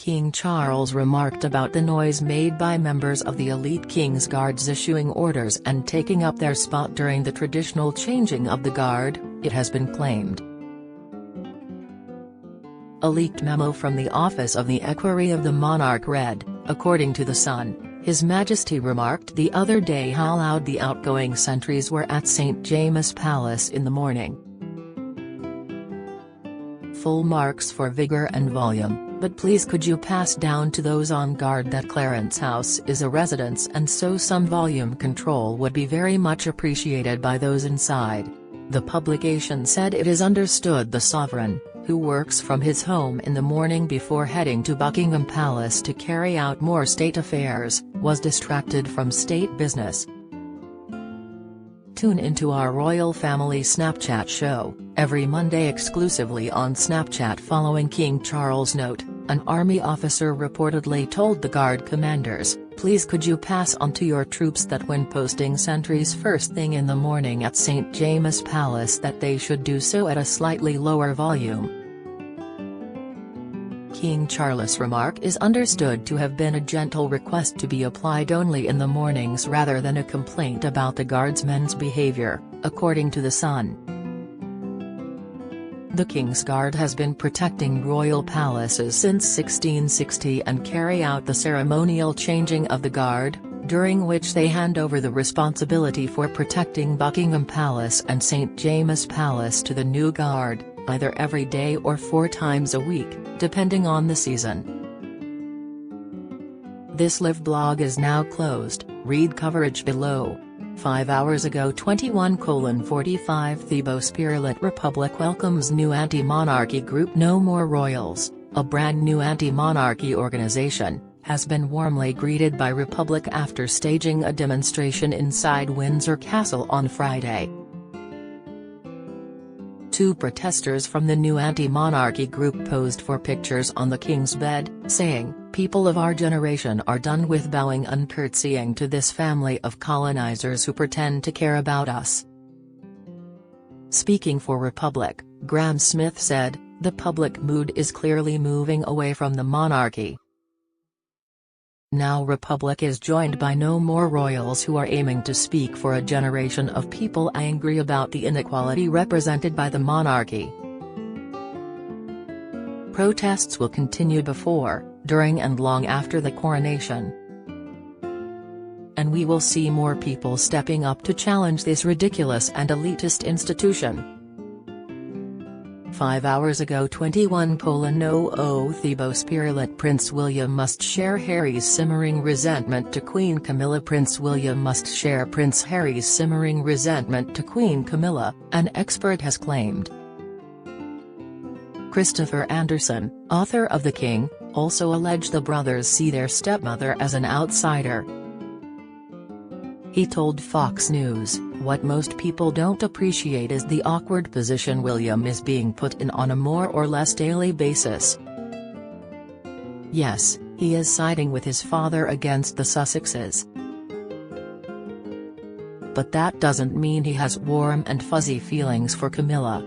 King Charles remarked about the noise made by members of the elite King's Guards issuing orders and taking up their spot during the traditional changing of the guard, it has been claimed. A leaked memo from the office of the Equerry of the Monarch read, according to The Sun, His Majesty remarked the other day how loud the outgoing sentries were at St. James's Palace in the morning. Full marks for vigour and volume, but please could you pass down to those on guard that Clarence House is a residence and so some volume control would be very much appreciated by those inside. The publication said it is understood the sovereign, who works from his home in the morning before heading to Buckingham Palace to carry out more state affairs, was distracted from state business. Tune into our Royal Family Snapchat show, every Monday exclusively on Snapchat following King Charles' note. An army officer reportedly told the guard commanders, please could you pass on to your troops that when posting sentries first thing in the morning at St. James's Palace that they should do so at a slightly lower volume. King Charles' remark is understood to have been a gentle request to be applied only in the mornings rather than a complaint about the guardsmen's behavior, according to The Sun. The King's Guard has been protecting royal palaces since 1660 and carry out the ceremonial changing of the guard, during which they hand over the responsibility for protecting Buckingham Palace and St. James's Palace to the new guard, either every day or 4 times a week, depending on the season. This live blog is now closed, read coverage below. 5 hours ago 21:45 Thebo Spirit Republic welcomes new anti-monarchy group No More Royals, a brand new anti-monarchy organization, has been warmly greeted by Republic after staging a demonstration inside Windsor Castle on Friday. 2 protesters from the new anti-monarchy group posed for pictures on the King's bed, saying, "People of our generation are done with bowing and curtsying to this family of colonizers who pretend to care about us." Speaking for Republic, Graham Smith said, "The public mood is clearly moving away from the monarchy. Now Republic is joined by No More Royals who are aiming to speak for a generation of people angry about the inequality represented by the monarchy." Protests will continue before, during and long after the coronation. And we will see more people stepping up to challenge this ridiculous and elitist institution. 5 hours ago 21:00 Thebo Spirit Prince William must share Harry's simmering resentment to Queen Camilla. Prince William must share Prince Harry's simmering resentment to Queen Camilla, an expert has claimed. Christopher Anderson, author of The King, also alleged the brothers see their stepmother as an outsider. He told Fox News, "What most people don't appreciate is the awkward position William is being put in on a more or less daily basis. Yes, he is siding with his father against the Sussexes. But that doesn't mean he has warm and fuzzy feelings for Camilla.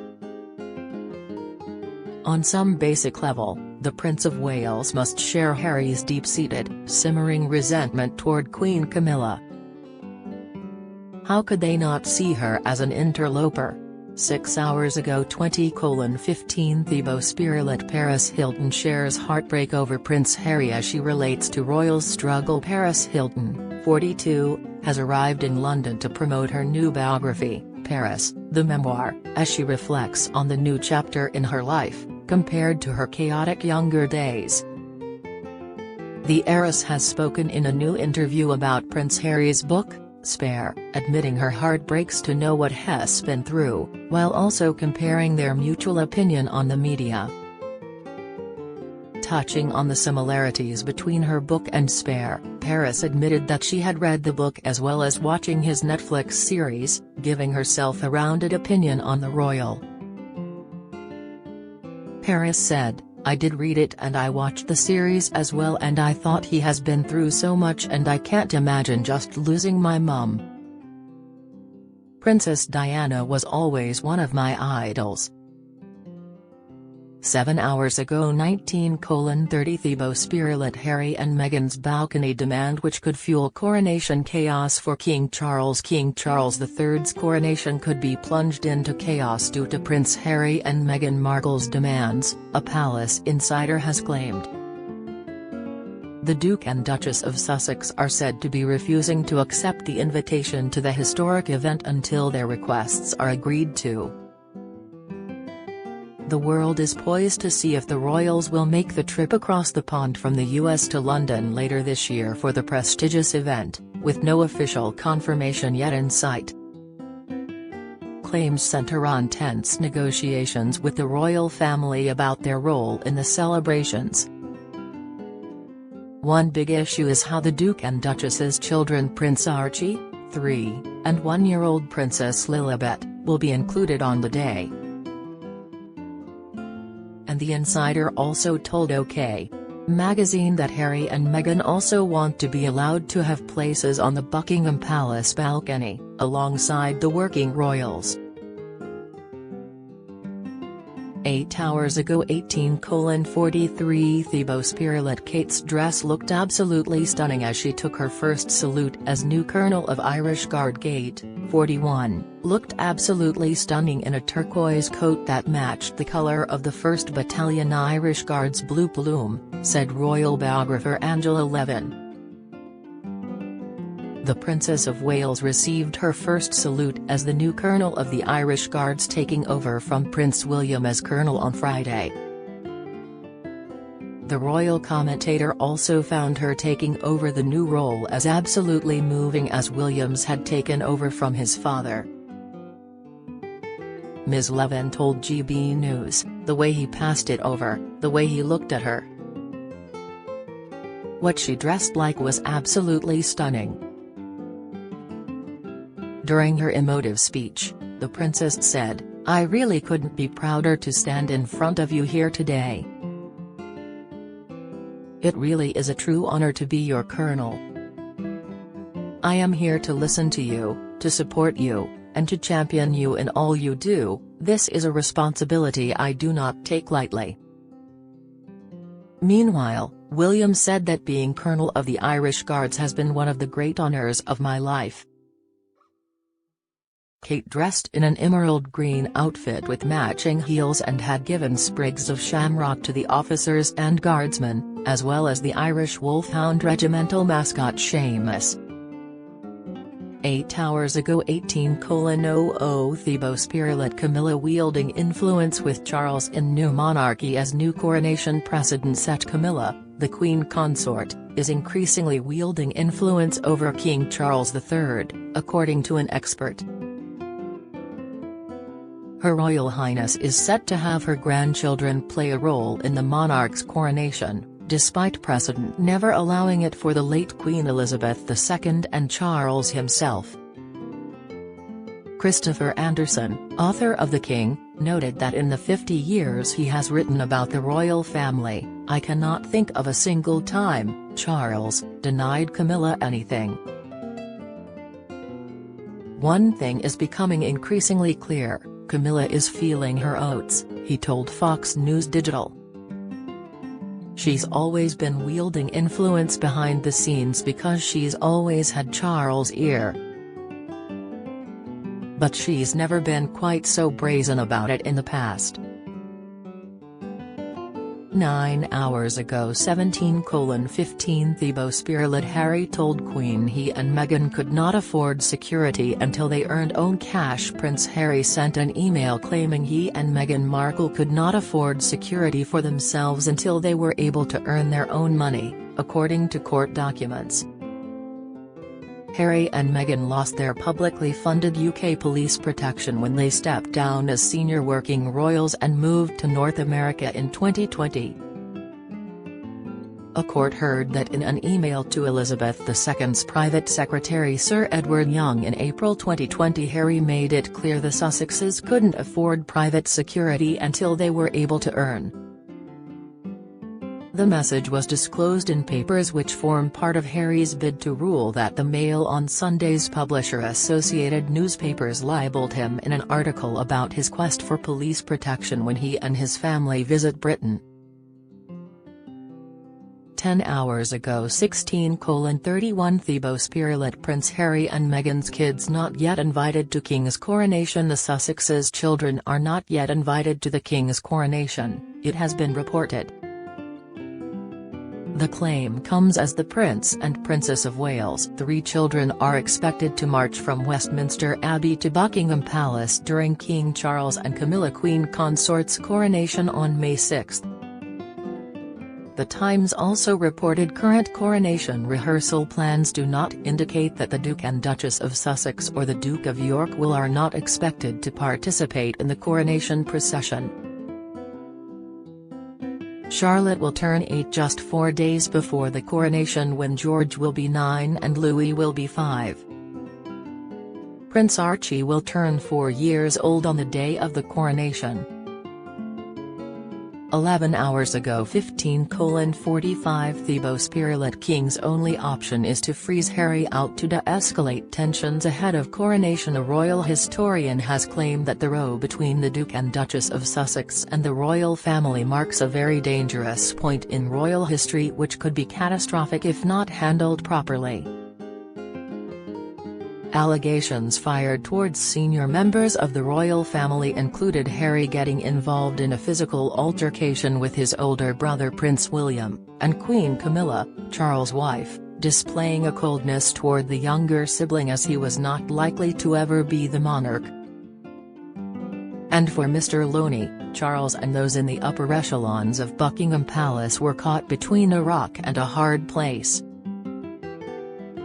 On some basic level, the Prince of Wales must share Harry's deep-seated, simmering resentment toward Queen Camilla. How could they not see her as an interloper?" 6 hours ago 20:15 Thebo Spirit Paris Hilton shares heartbreak over Prince Harry as she relates to royal struggle. Paris Hilton, 42, has arrived in London to promote her new biography, Paris, the memoir, as she reflects on the new chapter in her life, compared to her chaotic younger days. The heiress has spoken in a new interview about Prince Harry's book, Spare, admitting her heart breaks to know what he's been through, while also comparing their mutual opinion on the media. Touching on the similarities between her book and Spare, Paris admitted that she had read the book as well as watching his Netflix series, giving herself a rounded opinion on the royal. Paris said, "I did read it and I watched the series as well and I thought he has been through so much and I can't imagine just losing my mum. Princess Diana was always one of my idols. 7 hours ago 19:30 Thibault spearlit Harry and Meghan's balcony demand, which could fuel coronation chaos for King Charles. King Charles III's coronation could be plunged into chaos due to Prince Harry and Meghan Markle's demands, a palace insider has claimed. The Duke and Duchess of Sussex are said to be refusing to accept the invitation to the historic event until their requests are agreed to. The world is poised to see if the royals will make the trip across the pond from the US to London later this year for the prestigious event, with no official confirmation yet in sight. Claims center on tense negotiations with the royal family about their role in the celebrations. One big issue is how the Duke and Duchess's children Prince Archie, 3, and 1-year-old Princess Lilibet, will be included on the day. And the insider also told OK! Magazine that Harry and Meghan also want to be allowed to have places on the Buckingham Palace balcony, alongside the working royals. 8 hours ago 18:43 Thibault spearlit Kate's dress looked absolutely stunning as she took her first salute as new Colonel of Irish Guard. Kate, 41, looked absolutely stunning in a turquoise coat that matched the colour of the 1st Battalion Irish Guard's blue plume, said royal biographer Angela Levin. The Princess of Wales received her first salute as the new Colonel of the Irish Guards, taking over from Prince William as Colonel on Friday. The royal commentator also found her taking over the new role as absolutely moving, as Williams had taken over from his father. Ms. Levin told GB News, "The way he passed it over, the way he looked at her. What she dressed like was absolutely stunning." During her emotive speech, the princess said, "I really couldn't be prouder to stand in front of you here today. It really is a true honor to be your colonel. I am here to listen to you, to support you, and to champion you in all you do. This is a responsibility I do not take lightly." Meanwhile, William said that being Colonel of the Irish Guards has been one of the great honors of my life. Kate dressed in an emerald green outfit with matching heels and had given sprigs of shamrock to the officers and guardsmen, as well as the Irish Wolfhound regimental mascot Seamus. 8 hours ago 18:00 Thibault spearlit Camilla wielding influence with Charles in new monarchy as new coronation precedent set. Camilla, the Queen consort, is increasingly wielding influence over King Charles III, according to an expert. Her Royal Highness is set to have her grandchildren play a role in the monarch's coronation, despite precedent never allowing it for the late Queen Elizabeth II and Charles himself. Christopher Anderson, author of The King, noted that in the 50 years he has written about the royal family, "I cannot think of a single time Charles denied Camilla anything." One thing is becoming increasingly clear: Camilla is feeling her oats, he told Fox News Digital. She's always been wielding influence behind the scenes because she's always had Charles' ear. But she's never been quite so brazen about it in the past. 9 hours ago 17:15 Thibault spearlit Harry told Queen he and Meghan could not afford security until they earned own cash. Prince Harry sent an email claiming he and Meghan Markle could not afford security for themselves until they were able to earn their own money, according to court documents. Harry and Meghan lost their publicly funded UK police protection when they stepped down as senior working royals and moved to North America in 2020. A court heard that in an email to Elizabeth II's private secretary Sir Edward Young in April 2020, Harry made it clear the Sussexes couldn't afford private security until they were able to earn The message was disclosed in papers which form part of Harry's bid to rule that the Mail on Sunday's publisher Associated Newspapers libelled him in an article about his quest for police protection when he and his family visit Britain. 10 hours ago 16:31 Thibault Spiralet Prince Harry and Meghan's kids not yet invited to King's coronation. The Sussexes' children are not yet invited to the King's coronation, it has been reported. The claim comes as the Prince and Princess of Wales' 3 children are expected to march from Westminster Abbey to Buckingham Palace during King Charles and Camilla Queen Consort's coronation on May 6. The Times also reported current coronation rehearsal plans do not indicate that the Duke and Duchess of Sussex or the Duke of York are not expected to participate in the coronation procession. Charlotte will turn 8 just 4 days before the coronation, when George will be 9 and Louis will be 5. Prince Archie will turn 4 years old on the day of the coronation. 11 hours ago 15:45 Thibault Spiralet King's only option is to freeze Harry out to de-escalate tensions ahead of coronation. A royal historian has claimed that the row between the Duke and Duchess of Sussex and the royal family marks a very dangerous point in royal history which could be catastrophic if not handled properly. Allegations fired towards senior members of the royal family included Harry getting involved in a physical altercation with his older brother Prince William, and Queen Camilla, Charles' wife, displaying a coldness toward the younger sibling as he was not likely to ever be the monarch. And for Mr. Loney, Charles and those in the upper echelons of Buckingham Palace were caught between a rock and a hard place.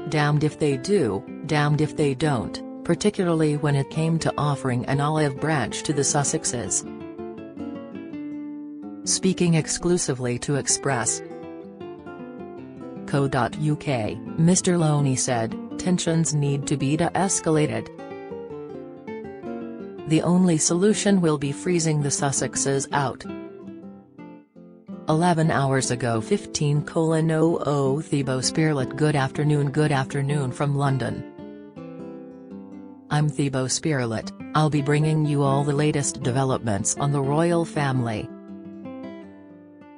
Damned if they do, damned if they don't, particularly when it came to offering an olive branch to the Sussexes. Speaking exclusively to Express.co.uk, Mr. Loney said, tensions need to be de-escalated. The only solution will be freezing the Sussexes out. 11 hours ago 15:00 Thibault Spiralet Good afternoon from London. I'm Thibault Spiralet, I'll be bringing you all the latest developments on the royal family.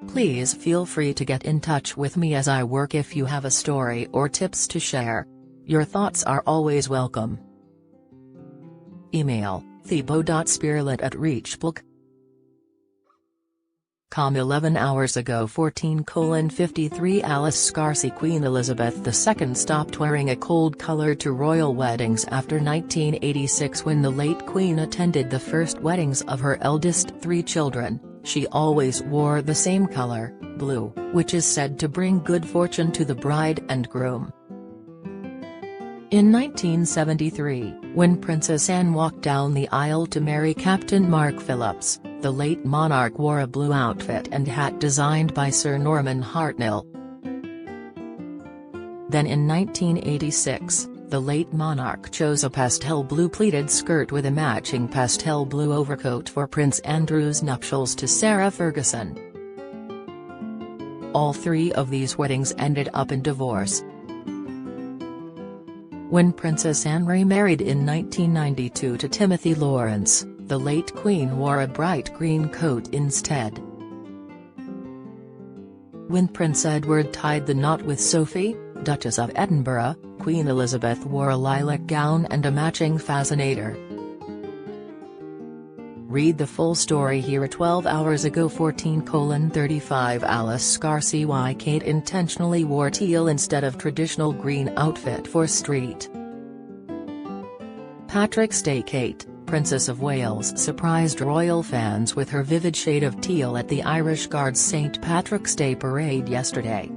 Please feel free to get in touch with me as I work if you have a story or tips to share. Your thoughts are always welcome. Email, thibault.spiralet@reachbook.com. 11 hours ago 14:53 Alice Scarsey Queen Elizabeth II stopped wearing a cold colour to royal weddings after 1986 when the late Queen attended the first weddings of her eldest 3 children. She always wore the same colour, blue, which is said to bring good fortune to the bride and groom. In 1973, when Princess Anne walked down the aisle to marry Captain Mark Phillips, the late monarch wore a blue outfit and hat designed by Sir Norman Hartnell. Then in 1986, the late monarch chose a pastel blue pleated skirt with a matching pastel blue overcoat for Prince Andrew's nuptials to Sarah Ferguson. All 3 of these weddings ended up in divorce. When Princess Anne remarried in 1992 to Timothy Lawrence, the late Queen wore a bright green coat instead. When Prince Edward tied the knot with Sophie, Duchess of Edinburgh, Queen Elizabeth wore a lilac gown and a matching fascinator. Read the full story here. 12 hours ago 14:35 Alice Scarsey Why Kate intentionally wore teal instead of traditional green outfit for street. Patrick's Day Kate, Princess of Wales surprised royal fans with her vivid shade of teal at the Irish Guards' St Patrick's Day parade yesterday.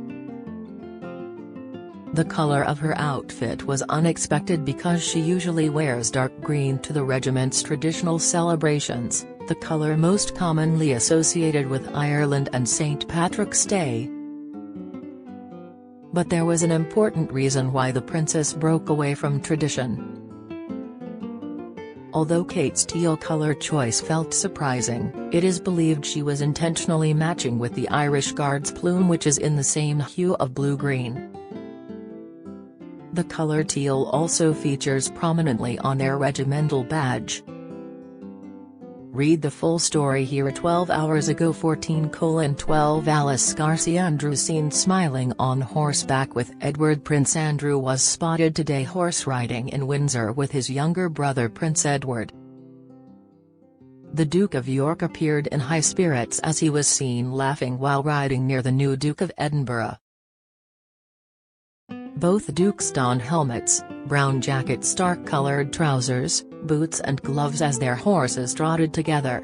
The color of her outfit was unexpected because she usually wears dark green to the regiment's traditional celebrations, the color most commonly associated with Ireland and St Patrick's Day. But there was an important reason why the princess broke away from tradition. Although Kate's teal color choice felt surprising, it is believed she was intentionally matching with the Irish Guards plume, which is in the same hue of blue-green. The color teal also features prominently on their regimental badge. Read the full story here. 12 hours ago 14:12 Alice Scarcy Andrews seen smiling on horseback with Edward. Prince Andrew was spotted today horse riding in Windsor with his younger brother Prince Edward. The Duke of York appeared in high spirits as he was seen laughing while riding near the new Duke of Edinburgh. Both dukes donned helmets, brown jackets, stark-colored trousers, boots and gloves as their horses trotted together.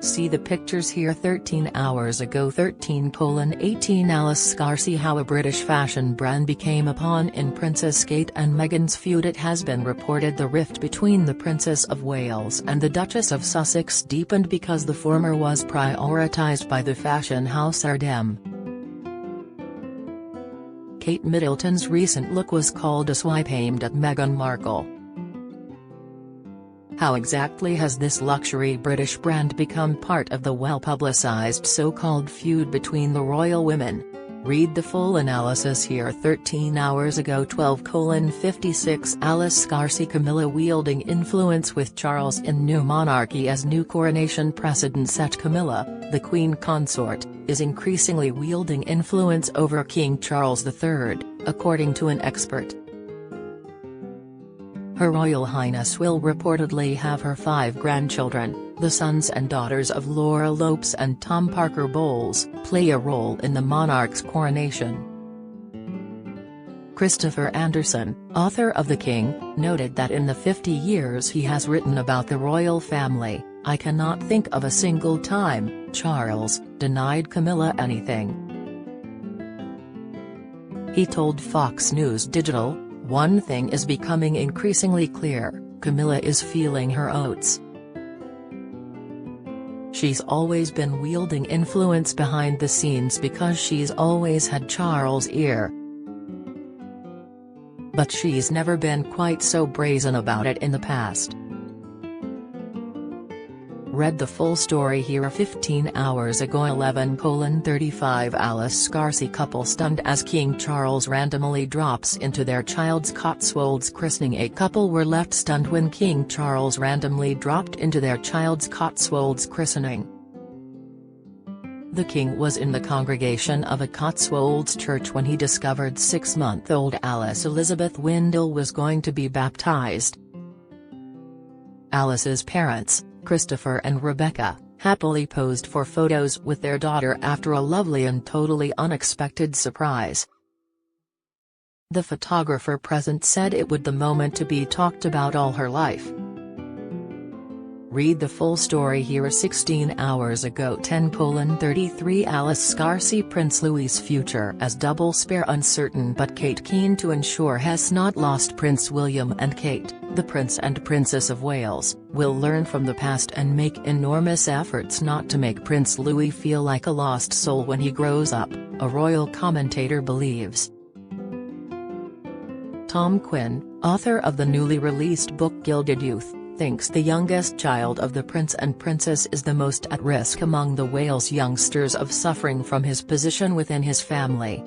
See the pictures here. 13 hours ago 13:18 Alice Scarcy how a British fashion brand became a pawn in Princess Kate and Meghan's feud. It has been reported the rift between the Princess of Wales and the Duchess of Sussex deepened because the former was prioritised by the fashion house Ardem. Kate Middleton's recent look was called a swipe aimed at Meghan Markle. How exactly has this luxury British brand become part of the well-publicised so-called feud between the royal women? Read the full analysis here. 13 hours ago 12:56 Alice Scarcy Camilla wielding influence with Charles in new monarchy as new coronation precedent set. Camilla, the Queen consort, is increasingly wielding influence over King Charles III, according to an expert. Her Royal Highness will reportedly have her 5 grandchildren, the sons and daughters of Laura Lopes and Tom Parker Bowles, play a role in the monarch's coronation. Christopher Anderson, author of The King, noted that in the 50 years he has written about the royal family, I cannot think of a single time Charles denied Camilla anything. He told Fox News Digital, "One thing is becoming increasingly clear, Camilla is feeling her oats. She's always been wielding influence behind the scenes because she's always had Charles' ear. But she's never been quite so brazen about it in the past." Read the full story here. 15 hours ago 11:35 Alice Scarcy couple stunned as King Charles randomly drops into their child's Cotswolds christening. A couple were left stunned when King Charles randomly dropped into their child's Cotswolds christening. The King was in the congregation of a Cotswolds church when he discovered 6-month-old Alice Elizabeth Windle was going to be baptized. Alice's parents, Christopher and Rebecca, happily posed for photos with their daughter after a lovely and totally unexpected surprise. The photographer present said it would the moment to be talked about all her life. Read the full story here. 16 hours ago 10:33 Alice Scarcy Prince Louis's future as double spare uncertain, but Kate keen to ensure has not lost. Prince William and Kate, the Prince and Princess of Wales, will learn from the past and make enormous efforts not to make Prince Louis feel like a lost soul when he grows up, a royal commentator believes. Tom Quinn, author of the newly released book Gilded Youth, thinks the youngest child of the Prince and Princess is the most at risk among the Wales youngsters of suffering from his position within his family.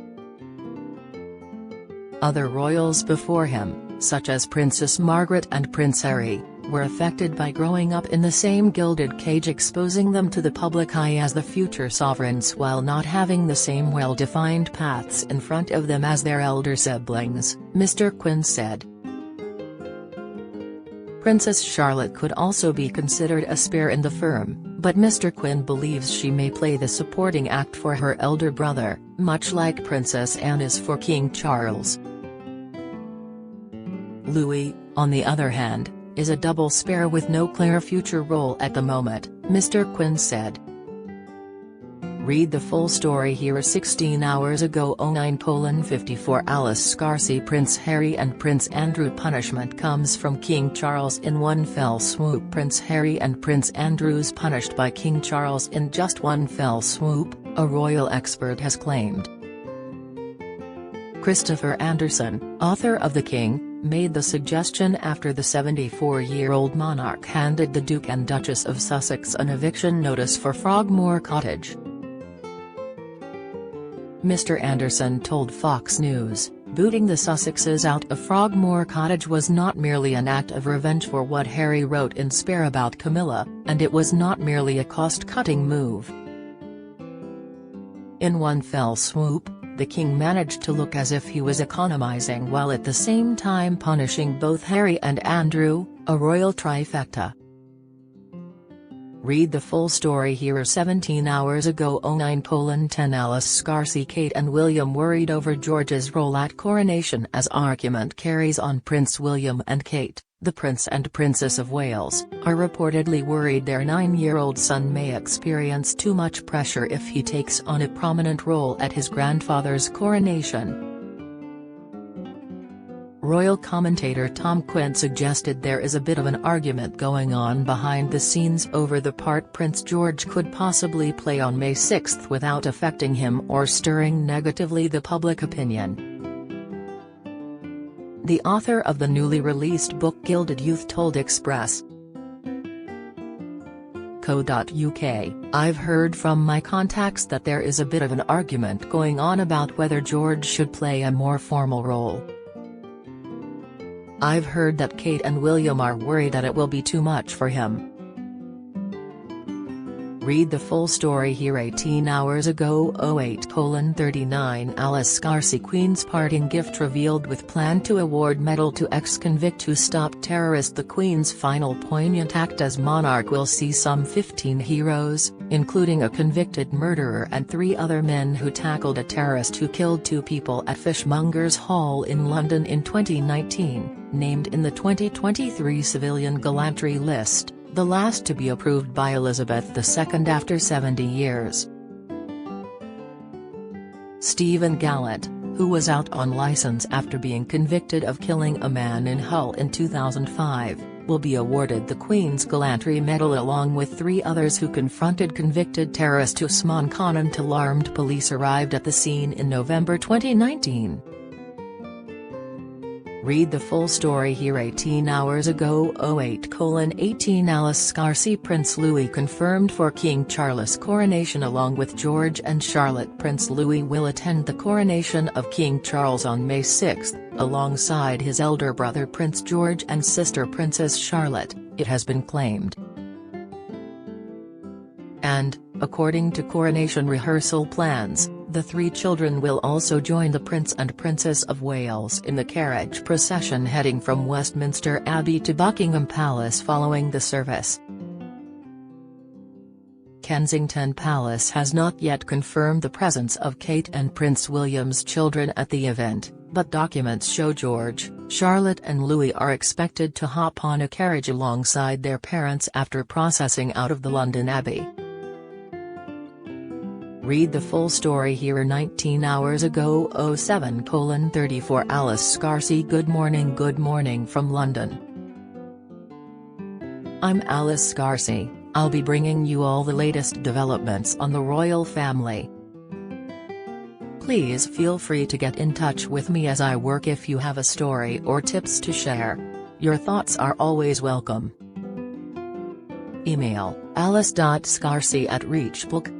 Other royals before him, such as Princess Margaret and Prince Harry, were affected by growing up in the same gilded cage, exposing them to the public eye as the future sovereigns while not having the same well-defined paths in front of them as their elder siblings, Mr. Quinn said. Princess Charlotte could also be considered a spare in the firm, but Mr. Quinn believes she may play the supporting act for her elder brother, much like Princess Anne is for King Charles. Louis, on the other hand, is a double spare with no clear future role at the moment, Mr. Quinn said. Read the full story here. 16 hours ago 09:54 Alice Scarcy Prince Harry and Prince Andrew punishment comes from King Charles in one fell swoop. Prince Harry and Prince Andrew's punished by King Charles in just one fell swoop, a royal expert has claimed. Christopher Anderson, author of The King, made the suggestion after the 74-year-old monarch handed the Duke and Duchess of Sussex an eviction notice for Frogmore Cottage. Mr. Anderson told Fox News, "Booting the Sussexes out of Frogmore Cottage was not merely an act of revenge for what Harry wrote in Spare about Camilla, and it was not merely a cost-cutting move. In one fell swoop, the King managed to look as if he was economizing while at the same time punishing both Harry and Andrew, a royal trifecta." Read the full story here. 17 hours ago. 09:10 Alice Scarcy. Kate and William worried over George's role at coronation as argument carries on. Prince William and Kate, the Prince and Princess of Wales, are reportedly worried their 9-year-old son may experience too much pressure if he takes on a prominent role at his grandfather's coronation. Royal commentator Tom Quinn suggested there is a bit of an argument going on behind the scenes over the part Prince George could possibly play on May 6 without affecting him or stirring negatively the public opinion. The author of the newly released book Gilded Youth told Express.co.uk, "I've heard from my contacts that there is a bit of an argument going on about whether George should play a more formal role. I've heard that Kate and William are worried that it will be too much for him." Read the full story here. 18 hours ago. 08:39 Alice Scarcy. Queen's parting gift revealed with plan to award medal to ex-convict who stopped terrorist. The Queen's final poignant act as monarch will see some 15 heroes, including a convicted murderer and 3 other men who tackled a terrorist who killed 2 people at Fishmongers Hall in London in 2019, named in the 2023 Civilian Gallantry list, the last to be approved by Elizabeth II after 70 years. Stephen Gallant, who was out on licence after being convicted of killing a man in Hull in 2005, will be awarded the Queen's Gallantry Medal along with 3 others who confronted convicted terrorist Usman Khan until armed police arrived at the scene in November 2019. Read the full story here. 18 hours ago. 08:18 Alice Scarcy. Prince Louis confirmed for King Charles' coronation along with George and Charlotte. Prince Louis will attend the coronation of King Charles on May 6, alongside his elder brother Prince George and sister Princess Charlotte, it has been claimed. And, according to coronation rehearsal plans, the 3 children will also join the Prince and Princess of Wales in the carriage procession heading from Westminster Abbey to Buckingham Palace following the service. Kensington Palace has not yet confirmed the presence of Kate and Prince William's children at the event, but documents show George, Charlotte and Louis are expected to hop on a carriage alongside their parents after processing out of the London Abbey. Read the full story here. 19 hours ago. 07:34 Alice Scarcy. Good morning from London. I'm Alice Scarcy. I'll be bringing you all the latest developments on the royal family. Please feel free to get in touch with me as I work if you have a story or tips to share. Your thoughts are always welcome. Email alice.scarcy@reachbook.com